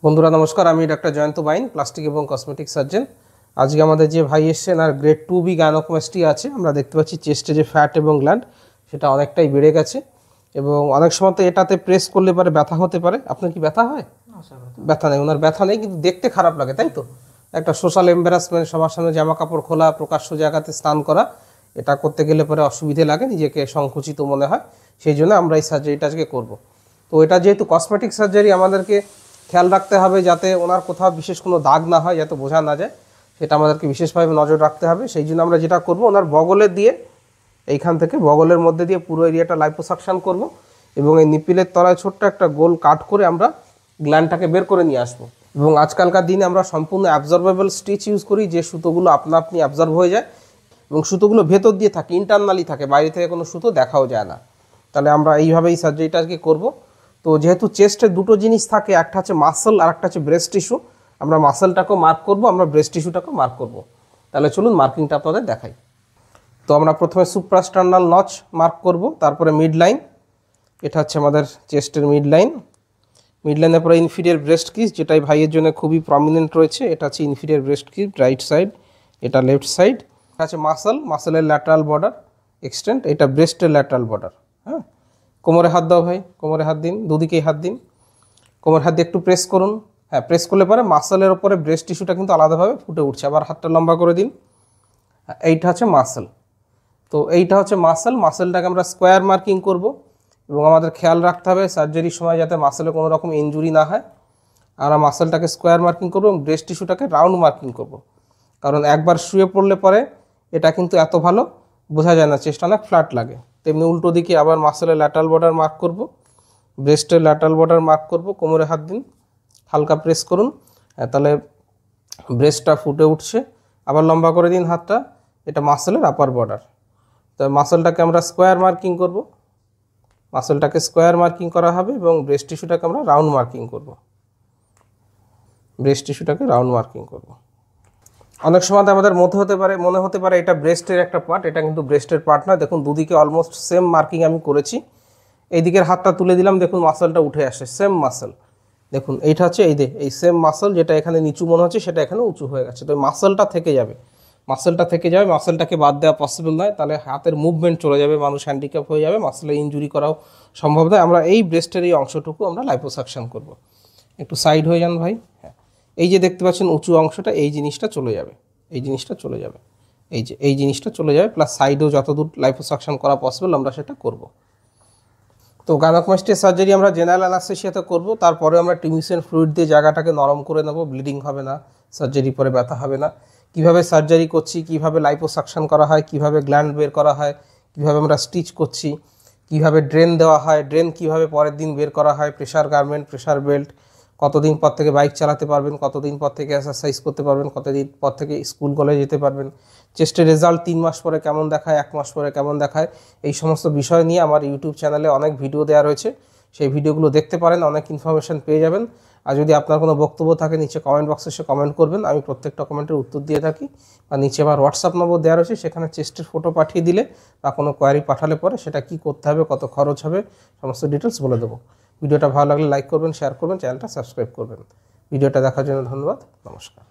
বন্ধুরা নমস্কার, আমি ডাক্তার জয়ন্ত বাইন, প্লাস্টিক এবং কসমেটিক সার্জন। আজকে আমাদের যে ভাই এসছেন আর গ্রেড 2B গাইনোকোমাস্টি আছে। আমরা দেখতে পাচ্ছি চেস্টে যে ফ্যাট এবং গ্ল্যান্ড সেটা অনেকটাই বেড়ে গেছে এবং অনেক সময় তো এটাতে প্রেস করলে পরে ব্যথা হতে পারে। আপনার কি ব্যথা হয়? ব্যথা নেই, ওনার ব্যথা নেই, কিন্তু দেখতে খারাপ লাগে, তাই তো? একটা সোশ্যাল এম্বারাসমেন্ট, সবার সামনে জামা কাপড় খোলা, প্রকাশ্য জায়গাতে স্নান করা, এটা করতে গেলে পরে অসুবিধে লাগে, নিজেকে সংকুচিত মনে হয়। সেই জন্য আমরা এই সার্জারিটা আজকে করবো। তো এটা যেহেতু কসমেটিক সার্জারি, আমাদেরকে খেয়াল রাখতে হবে যাতে ওনার কোথাও বিশেষ কোনো দাগ না হয়, যাতে বোঝা না যায়, সেটা আমাদেরকে বিশেষভাবে নজর রাখতে হবে। সেই জন্য আমরা যেটা করব, ওনার বগলের দিয়ে, এইখান থেকে বগলের মধ্যে দিয়ে পুরো এরিয়াটা লাইপোসাকশন করব এবং এই নিপিলের তলায় ছোট্ট একটা গোল কাট করে আমরা গ্ল্যান্ডটাকে বের করে নিয়ে আসবো। এবং আজকালকার দিনে আমরা সম্পূর্ণ অ্যাবজর্বেবল স্টিচ ইউজ করি, যে সুতোগুলো আপনা আপনি অ্যাবজর্ব হয়ে যায় এবং সুতোগুলো ভেতর দিয়ে থাকে, ইন্টারনালি থাকে, বাইরে থেকে কোনো সুতো দেখাও যায় না। তাহলে আমরা এইভাবেই সার্জারিটা আজকে করবো। তো যেহেতু চেস্টে দুটো জিনিস থাকে, একটা হচ্ছে মাসল আর একটা হচ্ছে ব্রেস্ট টিস্যু, আমরা মাসলটাকেও মার্ক করব, আমরা ব্রেস্ট টিস্যুটাকেও মার্ক করব। তাহলে চলুন মার্কিংটা আপনাদের দেখাই। তো আমরা প্রথমে সুপ্রাস্টার্নাল নচ মার্ক করব, তারপরে মিড লাইন, এটা হচ্ছে আমাদের চেস্টের মিড লাইন। মিড লাইনের পরে ইনফিরিয়ার ব্রেস্ট কিস, যেটাই ভাইয়ের জন্য খুবই প্রমিনেন্ট রয়েছে, এটা হচ্ছে inferior breast kiss, right side, এটা লেফট সাইড। এটা আছে মাসল, মাসলের ল্যাটারাল বর্ডার এক্সটেন্ড, এটা ব্রেস্টের ল্যাটারাল বর্ডার। হ্যাঁ, কোমরে হাত দাও ভাই, কোমরে হাত দিন, দুদিকেই হাত দিন, কোমরে হাত দিয়ে একটু প্রেস করুন। হ্যাঁ, প্রেস করলে পরে মাসলের ওপরে ব্রেস্ট টিস্যুটা কিন্তু আলাদাভাবে ফুটে উঠছে। আবার হাতটা লম্বা করে দিন। এইটা হচ্ছে মাসল। তো এইটা হচ্ছে মাসল, মাসলটাকে আমরা স্কোয়ার মার্কিং করব এবং আমাদের খেয়াল রাখতে হবে সার্জারির সময় যাতে মাসলে কোনো রকম ইনজুরি না হয়। আমরা মাসলটাকে স্কোয়ার মার্কিং করব এবং ব্রেস্ট টিস্যুটাকে রাউন্ড মার্কিং করব, কারণ একবার শুয়ে পড়লে পরে এটা কিন্তু এত ভালো বোঝা যায় না, চেস্টটা অনেক ফ্ল্যাট লাগে। তেমনি উল্টো দিকে আবার মাসলের ল্যাটারাল বর্ডার মার্ক করব, ব্রেস্টের ল্যাটারাল বর্ডার মার্ক করব, কোমরে হাত দিন, হালকা প্রেস করুন, তাহলে ব্রেস্টটা ফুটে উঠছে। আবার লম্বা করে দিন হাতটা, এটা মাসলের আপার বর্ডার। তো মাসলটাকে আমরা স্কোয়ার মার্কিং করব, মাসলটাকে স্কোয়ার মার্কিং করা হবে এবং ব্রেস্ট টিস্যুটাকে আমরা রাউন্ড মার্কিং করব, ব্রেস্ট টিস্যুটাকে রাউন্ড মার্কিং করব। অনেক সময় আমাদের মনে হতে পারে এটা ব্রেস্টের একটা পার্ট, এটা কিন্তু ব্রেস্টের পার্ট না। দেখুন দুদিকে অলমোস্ট সেম মার্কিং আমি করেছি। এই দিকের হাতটা তুলে দিলাম, দেখুন মাসলটা উঠে আসে, সেম মাসল। দেখুন এইটা হচ্ছে এই সেম মাসল, যেটা এখানে নিচু মনে হচ্ছে সেটা এখানে উঁচু হয়ে গেছে। তো মাসলটা থেকে যাবে, মাসলটাকে বাদ দেওয়া পসিবল নয়, তাহলে হাতের মুভমেন্ট চলে যাবে, মানুষ হ্যান্ডিক্যাপ হয়ে যাবে, মাসলে ইনজুরি করাও সম্ভব নয়। আমরা এই ব্রেস্টের এই অংশটুকু আমরা লাইপোসাকশন করব। একটু সাইড হয়ে যান ভাই। হ্যাঁ, এই যে দেখতে পাচ্ছেন উঁচু অংশটা, এই জিনিসটা চলে যাবে, এই জিনিসটা চলে যাবে, এই জিনিসটা চলে যাবে, প্লাস সাইডেও যতদূর লাইপোসাকশন করা পসিবল আমরা সেটা করব। তো গাইনোকোমাস্টি সার্জারি আমরা জেনারেল অ্যানাস্থেসিয়াতে করব, তারপরে আমরা টিমিসিন ফ্লুইড দিয়ে জায়গাটাকে নরম করে নেব, ব্লিডিং হবে না, সার্জারি পরে ব্যথা হবে না। কিভাবে সার্জারি করছি, কিভাবে লাইপোসাকশন করা হয়, কিভাবে গ্ল্যান্ড বের করা হয়, কিভাবে আমরা স্টিচ করছি, কিভাবে ড্রেন দেওয়া হয়, ড্রেন কিভাবে পরের দিন বের করা হয়, প্রেশার গার্মেন্ট, প্রেশার বেল্ট, কতদিন পর থেকে বাইক চালাতে পারবেন, কতদিন পর থেকে এক্সারসাইজ করতে পারবেন, কতদিন পর থেকে স্কুল কলেজে যেতে পারবেন, চেস্টের রেজাল্ট 3 মাস পরে কেমন দেখায়, 1 মাস পরে কেমন দেখায়, এই সমস্ত বিষয় নিয়ে আমার ইউটিউব চ্যানেলে অনেক ভিডিও দেওয়া রয়েছে। সেই ভিডিওগুলো দেখতে পারেন, অনেক ইনফরমেশন পেয়ে যাবেন। আর যদি আপনার কোনো বক্তব্য থাকে নিচে কমেন্ট বক্সে এসে কমেন্ট করবেন, আমি প্রত্যেকটা কমেন্টের উত্তর দিয়ে থাকি। আর নিচে আমার হোয়াটসঅ্যাপ নম্বর দেওয়া রয়েছে, সেখানে চেস্টের ফটো পাঠিয়ে দিলে বা কোনো কোয়ারি পাঠালে পরে সেটা কী করতে হবে, কত খরচ হবে, সমস্ত ডিটেলস বলে দেবো। ভিডিওটা ভালো লাগলে লাইক করবেন, শেয়ার করবেন, চ্যানেলটা সাবস্ক্রাইব করবেন। ভিডিওটা দেখার জন্য ধন্যবাদ, নমস্কার।